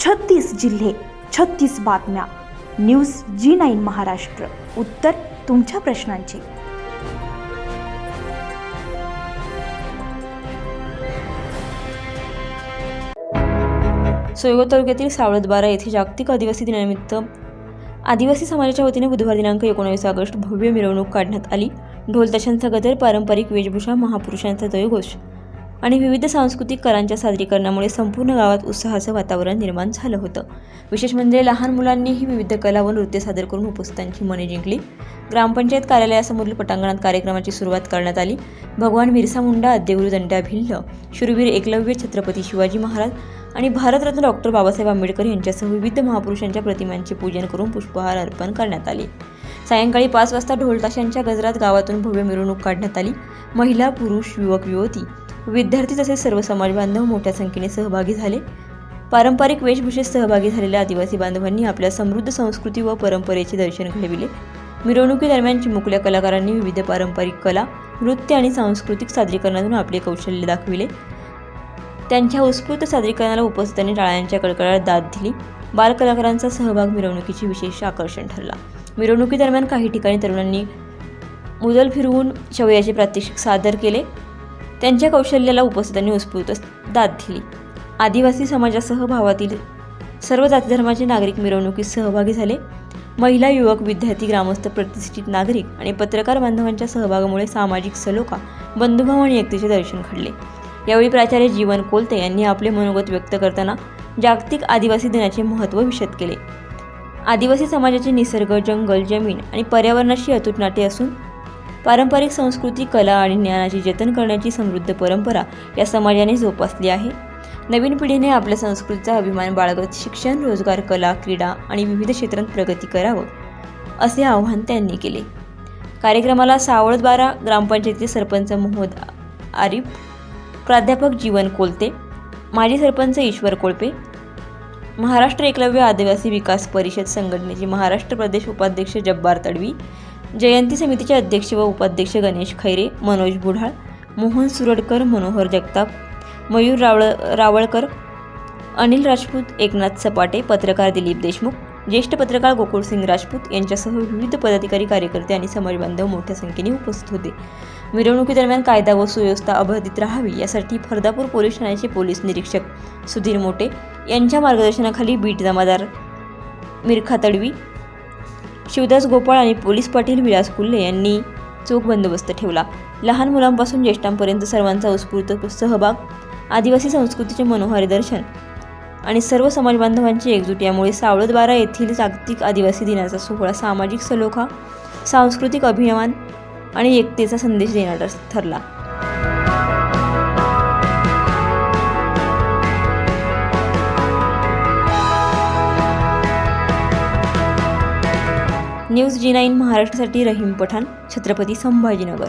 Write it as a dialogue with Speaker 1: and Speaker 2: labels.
Speaker 1: 36 जिल्हे, 36 बातम्या. News G9 Maharashtra. उत्तर तुमच्या प्रश्नांची.
Speaker 2: सोयगाव तालुक्यातील सावळदबारा येथे जागतिक आदिवासी दिनानिमित्त आदिवासी समाजाच्या वतीने बुधवार दिनांक 19 ऑगस्ट भव्य मिरवणूक काढण्यात आली. ढोल ताशांचा गजर, पारंपरिक वेशभूषा, महापुरुषांचा जयघोष आणि विविध सांस्कृतिक कलांच्या सादरीकरणामुळे संपूर्ण गावात उत्साहाचं वातावरण निर्माण झालं होतं. विशेष म्हणजे लहान मुलांनीही विविध कला व नृत्य सादर करून उपस्थितांची मने जिंकली. ग्रामपंचायत कार्यालयासमोरील पटांगणात कार्यक्रमाची सुरुवात करण्यात आली. भगवान बिरसा मुंडा, आद्यगुरू दंड्या भिल्ल, शूरवीर एकलव्य, छत्रपती शिवाजी महाराज आणि भारतरत्न डॉक्टर बाबासाहेब आंबेडकर यांच्यासह विविध महापुरुषांच्या प्रतिमांचे पूजन करून पुष्पहार अर्पण करण्यात आले. सायंकाळी 5 वाजता ढोल ताशांच्या गजरात गावातून भव्य मिरवणूक काढण्यात आली. महिला, पुरुष, युवक, युवती, विद्यार्थी तसेच सर्व समाज बांधव मोठ्या संख्येने सहभागी झाले. पारंपरिक वेशभूषेत सहभागी झालेल्या आदिवासी बांधवांनी आपल्या समृद्ध संस्कृती व परंपरेचे दर्शन घडविले. मिरवणुकीदरम्यान चिमुकल्या कलाकारांनी विविध पारंपरिक कला, नृत्य आणि सांस्कृतिक सादरीकरणातून आपले कौशल्य दाखविले. त्यांच्या उत्स्फूर्त सादरीकरणाला उपस्थितांनी टाळ्यांच्या कडकडाट दाद दिली. बालकलाकारांचा सहभाग मिरवणुकीचे विशेष आकर्षण ठरला. मिरवणुकीदरम्यान काही ठिकाणी तरुणांनी मुदल फिरवून शौर्याचे प्रात्यक्षिक सादर केले. त्यांच्या कौशल्याला उपस्थितांनी उत्स्फूर्त दाद दिली. आदिवासी समाजासह भावातील सर्व जाती धर्माचे नागरिक मिरवणुकीत सहभागी झाले. महिला, युवक, विद्यार्थी, ग्रामस्थ, प्रतिष्ठित नागरिक आणि पत्रकार बांधवांच्या सहभागामुळे सामाजिक सलोखा, बंधुभाव आणि एकतेचे दर्शन घडले. यावेळी प्राचार्य जीवन कोलते यांनी आपले मनोगत व्यक्त करताना जागतिक आदिवासी दिनाचे महत्त्व विशद केले. आदिवासी समाजाचे निसर्ग, जंगल, जमीन आणि पर्यावरणाशी अतूट नाते असून पारंपरिक संस्कृती, कला आणि ज्ञानाचे जतन करण्याची समृद्ध परंपरा या समाजाने जोपासली आहे. नवीन पिढीने आपल्या संस्कृतीचा अभिमान बाळगत शिक्षण, रोजगार, कला, क्रीडा आणि विविध क्षेत्रात प्रगती करावं असे आवाहन त्यांनी केले. कार्यक्रमाला सावळदबारा ग्रामपंचायतीचे सरपंच मोहम्मद आरिफ, प्राध्यापक जीवन कोलते, माजी सरपंच ईश्वर कोळपे, महाराष्ट्र एकलव्य आदिवासी विकास परिषद संघटनेचे महाराष्ट्र प्रदेश उपाध्यक्ष जब्बार तडवी, जयंती समितीचे अध्यक्ष व उपाध्यक्ष गणेश खैरे, मनोज बुढाळ, मोहन सुरडकर, मनोहर जगताप, मयूर रावळकर, अनिल राजपूत, एकनाथ सपाटे, पत्रकार दिलीप देशमुख, ज्येष्ठ पत्रकार गोकुळसिंग राजपूत यांच्यासह विविध पदाधिकारी, कार्यकर्ते आणि समाजबांधव मोठ्या संख्येने उपस्थित होते. मिरवणुकीदरम्यान कायदा व सुव्यवस्था अबाधित राहावी यासाठी फरदापूर पोलीस ठाण्याचे पोलीस निरीक्षक सुधीर मोटे यांच्या मार्गदर्शनाखाली बीट जमादार मिरखा तडवी, शिवदास गोपाळ आणि पोलीस पाटील विलास कुल्ले यांनी चोख बंदोबस्त ठेवला. लहान मुलांपासून ज्येष्ठांपर्यंत सर्वांचा उत्स्फूर्त सहभाग, आदिवासी संस्कृतीचे मनोहारी दर्शन आणि सर्व समाजबांधवांची एकजूट यामुळे सावळदबारा येथील जागतिक आदिवासी दिनाचा सोहळा सामाजिक सलोखा, सांस्कृतिक अभिमान आणि एकतेचा संदेश देणारा ठरला. न्यूज G9 महाराष्ट्रासाठी रहीम पठाण, छत्रपती संभाजीनगर.